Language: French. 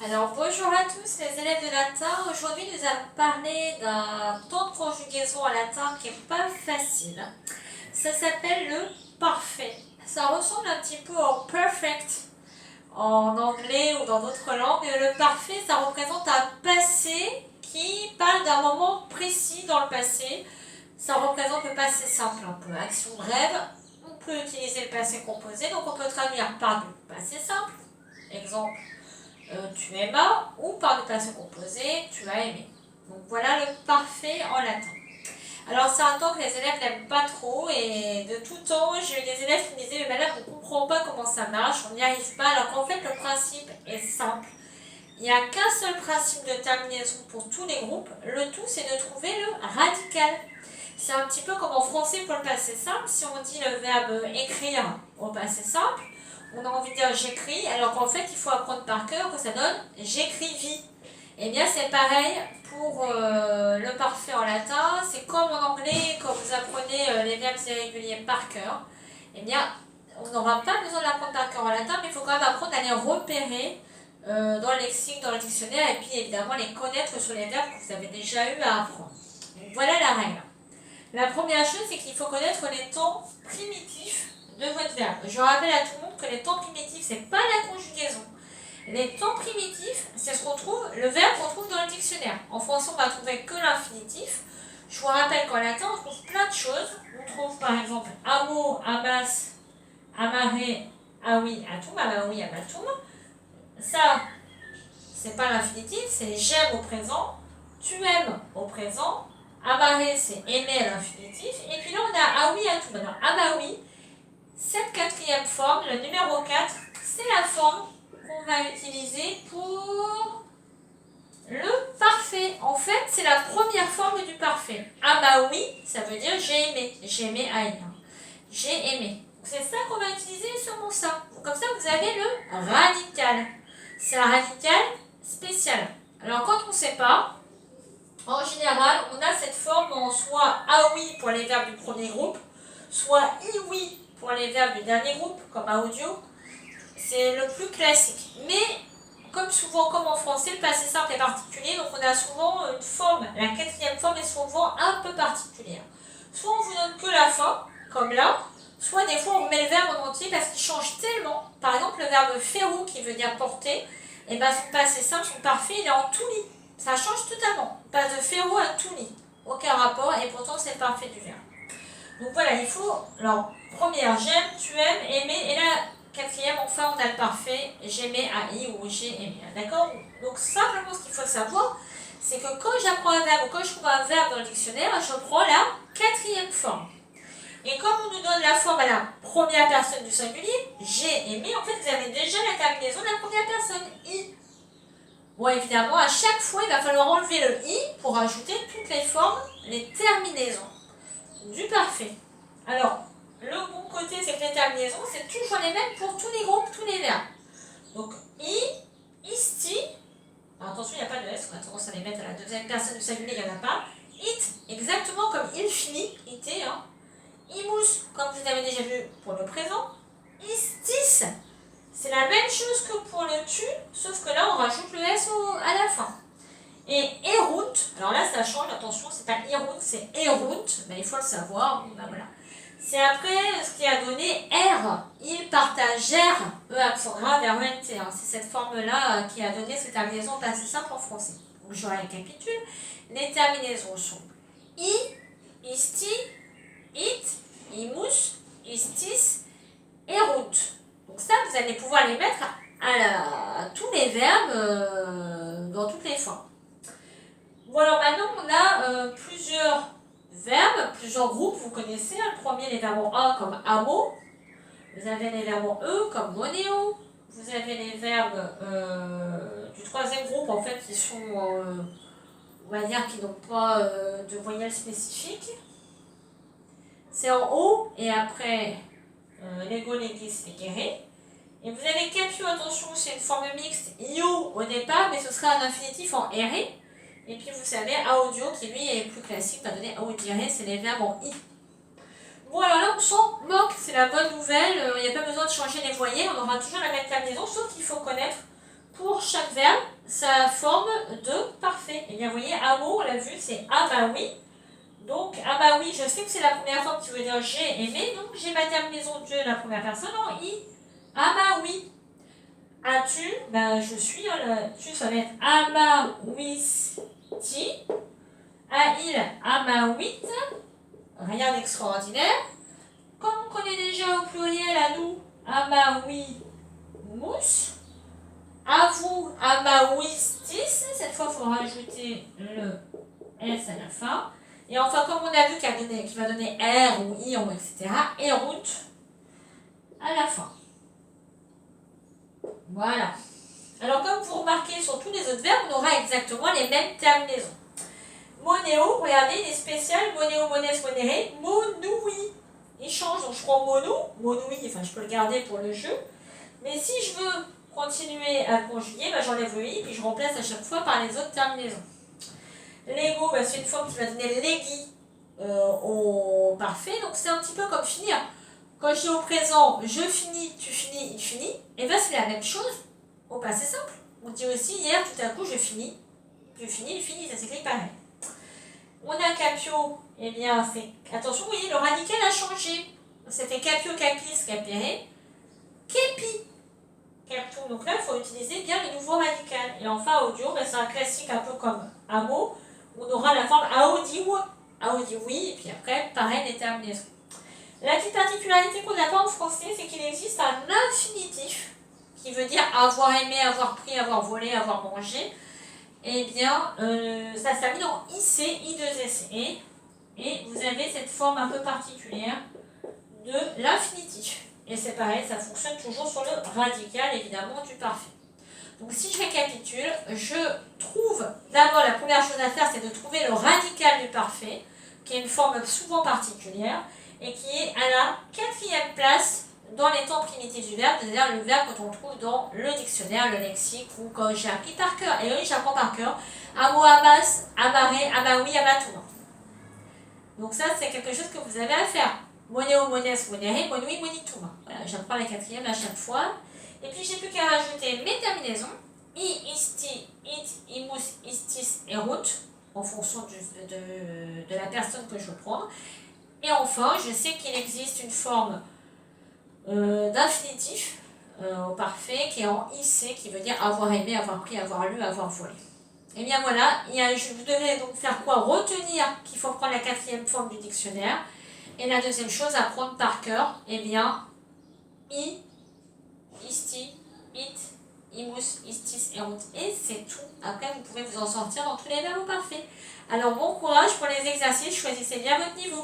Alors bonjour à tous les élèves de latin. Aujourd'hui nous allons parler d'un temps de conjugaison en latin qui n'est pas facile. Ça s'appelle le parfait. Ça ressemble un petit peu au perfect en anglais ou dans d'autres langues. Le parfait, ça représente un passé qui parle d'un moment précis dans le passé. Ça représente le passé simple, un peu action brève. On peut utiliser le passé composé, donc on peut traduire par du passé simple. Exemple, tu aimas, ou par le passé composé, tu as aimé. Donc voilà le parfait en latin. Alors c'est un temps que les élèves n'aiment pas trop et de tout temps j'ai eu des élèves qui me disaient mais madame on ne comprend pas comment ça marche, on n'y arrive pas alors qu'en fait le principe est simple. Il n'y a qu'un seul principe de terminaison pour tous les groupes, le tout c'est de trouver le radical. C'est un petit peu comme en français pour le passé simple, si on dit le verbe écrire au passé simple, on a envie de dire j'écris, alors qu'en fait il faut apprendre par cœur que ça donne j'écrivis. Et bien c'est pareil pour le parfait en latin, c'est comme en anglais quand vous apprenez les verbes irréguliers par cœur. Et bien on n'aura pas besoin d'apprendre par cœur en latin, mais il faut quand même apprendre à les repérer dans le lexique, dans le dictionnaire, et puis évidemment les connaître sur les verbes que vous avez déjà eu à apprendre. Donc voilà la règle. La première chose, c'est qu'il faut connaître les temps primitifs de votre verbe. Je rappelle à tout le monde que les temps primitifs, c'est pas la conjugaison. Les temps primitifs, c'est ce qu'on trouve, le verbe qu'on trouve dans le dictionnaire. En français, on va trouver que l'infinitif. Je vous rappelle qu'en latin, on trouve plein de choses. On trouve par exemple amo, amas, amare, awi, atum, amawi, amatum. Ça, c'est pas l'infinitif, c'est j'aime au présent, tu aimes au présent, amare c'est aimer à l'infinitif, et puis là on a awi à tout. Maintenant, amawi, cette quatrième forme, le numéro 4, c'est la forme qu'on va utiliser pour le parfait. En fait, c'est la première forme du parfait. Amawi, ça veut dire j'ai aimé, j'ai aimé haïr. J'ai aimé. C'est ça qu'on va utiliser seulement ça. Comme ça, vous avez le radical. C'est un radical spécial. Alors, quand on ne sait pas, en général, on a cette forme en soit aoui pour les verbes du premier groupe, soit iwi pour les verbes du dernier groupe, comme audio. C'est le plus classique. Mais, comme souvent, comme en français, le passé simple est particulier, donc on a souvent une forme, la quatrième forme est souvent un peu particulière. Soit on vous donne que la fin, comme là, soit des fois on met le verbe en entier parce qu'il change tellement. Par exemple, le verbe ferou qui veut dire porter, et ben son passé simple, son parfait, il est en tout lit. Ça change totalement. On passe de ferou à tout lit. Aucun rapport, et pourtant c'est le parfait du verbe. Donc voilà, il faut, alors, première, j'aime, tu aimes, aimer, et là, quatrième, enfin, on a le parfait, j'aimais, haï ou j'ai aimé. D'accord? Donc simplement, ce qu'il faut savoir, c'est que quand j'apprends un verbe ou quand je trouve un verbe dans le dictionnaire, je prends la quatrième forme. Et comme on nous donne la forme à la première personne du singulier, j'ai aimé, en fait, vous avez déjà la terminaison de la première personne, i. Bon, évidemment, à chaque fois, il va falloir enlever le i pour ajouter toutes les formes, les terminaisons du parfait. Alors, le bon côté, c'est que les terminaisons, c'est toujours les mêmes pour tous les groupes, tous les verbes. Donc, i, isti. Alors, attention, il n'y a pas de s, on a tendance à les mettre à la deuxième personne du singulier, il n'y en a pas. It, exactement comme il finit, ité, hein. Imus, comme vous avez déjà vu pour le présent. Istis, c'est la même chose que pour le tu, sauf que là, on rajoute le s à la fin. Et erunt, alors là ça change, attention, c'est pas erunt, c'est erunt, mais il faut le savoir, bon, ben voilà. C'est après ce qui a donné R, ils partagèrent, E accent grave, RENT, hein. C'est cette forme-là qui a donné cette terminaison passé simple en français. Donc je récapitule, les terminaisons sont I, isti, it, imus, istis, erunt. Donc ça, vous allez pouvoir les mettre à tous les verbes dans toutes les formes. Bon alors maintenant on a plusieurs verbes, plusieurs groupes, vous connaissez. Le premier, les verbes en A comme amo. Vous avez les verbes en E comme monéo. Vous avez les verbes du troisième groupe en fait qui sont, on va dire, qui n'ont pas de voyelle spécifique. C'est en O et après l'ego, l'égis, l'éguéré. Et vous avez capio, attention, c'est une forme mixte, io au départ, mais ce sera un infinitif en ré. Et puis vous savez, audio qui lui est plus classique, va donner audire, c'est les verbes en i. Bon alors là on s'en moque, c'est la bonne nouvelle, il n'y a pas besoin de changer les voyelles, on aura toujours la même terminaison, sauf qu'il faut connaître pour chaque verbe, sa forme de parfait. Et bien, vous voyez, amo, on l'a vu, c'est ah bah oui. Donc, ah bah oui, je sais que c'est la première forme qui veut dire j'ai aimé, donc j'ai ma terminaison de la première personne en i. Ah bah oui. As-tu, ben je suis, tu, ça va être amawisti. A-il, amawit. Rien d'extraordinaire. Comme on connaît déjà au pluriel, à nous, amawi mousse. À vous, amawistis. Cette fois, il faut rajouter le S à la fin. Et enfin, comme on a vu qu'il va donner R ou I, ou etc., et route à la fin. Voilà. Alors, comme vous remarquez sur tous les autres verbes, on aura exactement les mêmes terminaisons. Monéo, regardez, il est spécial. Monéo, mones, monere, monoui. Il change, donc je prends mono, monoui, enfin je peux le garder pour le jeu. Mais si je veux continuer à conjuguer, ben, j'enlève le i, puis je remplace à chaque fois par les autres terminaisons. Lego, ben, c'est une forme qui va donner legui au parfait, donc c'est un petit peu comme finir. Quand je dis au présent, je finis, tu finis, il finit, et bien c'est la même chose au passé simple. On dit aussi hier, tout à coup, je finis, tu finis, il finit, ça s'écrit pareil. On a capio, eh bien, c'est. Attention, vous voyez, le radical a changé. C'était capio, capis, capere, kepi, capto. Donc là, il faut utiliser bien le nouveau radical. Et enfin, audio, ben, c'est un classique un peu comme amo. On aura la forme aodiou, oui, et puis après, pareil, les terminaisons. La petite particularité qu'on n'a pas en français, c'est qu'il existe un infinitif qui veut dire avoir aimé, avoir pris, avoir volé, avoir mangé. Eh bien, ça se termine en IC, I2SE, et vous avez cette forme un peu particulière de l'infinitif. Et c'est pareil, ça fonctionne toujours sur le radical, évidemment, du parfait. Donc si je récapitule, je trouve, d'abord la première chose à faire, c'est de trouver le radical du parfait, qui est une forme souvent particulière, et qui est à la 4e place dans les temps primitifs du verbe, c'est-à-dire le verbe que l'on trouve dans le dictionnaire, le lexique, ou quand j'ai appris par cœur. Et oui, j'apprends par cœur. Amo, amas, amaré, amaoui, amatouma. Donc ça, c'est quelque chose que vous avez à faire. Moneo, mones, monere, monui, monitouma. Voilà, j'apprends la 4e à chaque fois. Et puis, j'ai plus qu'à rajouter mes terminaisons. I, isti, it, imus, istis et route, en fonction de la personne que je veux prendre. Et enfin, je sais qu'il existe une forme d'infinitif au parfait qui est en IC, qui veut dire avoir aimé, avoir pris, avoir lu, avoir volé. Et bien voilà, vous devez donc faire quoi? Retenir qu'il faut prendre la 4e forme du dictionnaire. Et la deuxième chose à prendre par cœur, eh bien, I, isti, it, imus, istis, erunt. Et c'est tout. Après, vous pouvez vous en sortir dans tous les verbes au parfait. Alors, bon courage pour les exercices. Choisissez bien votre niveau.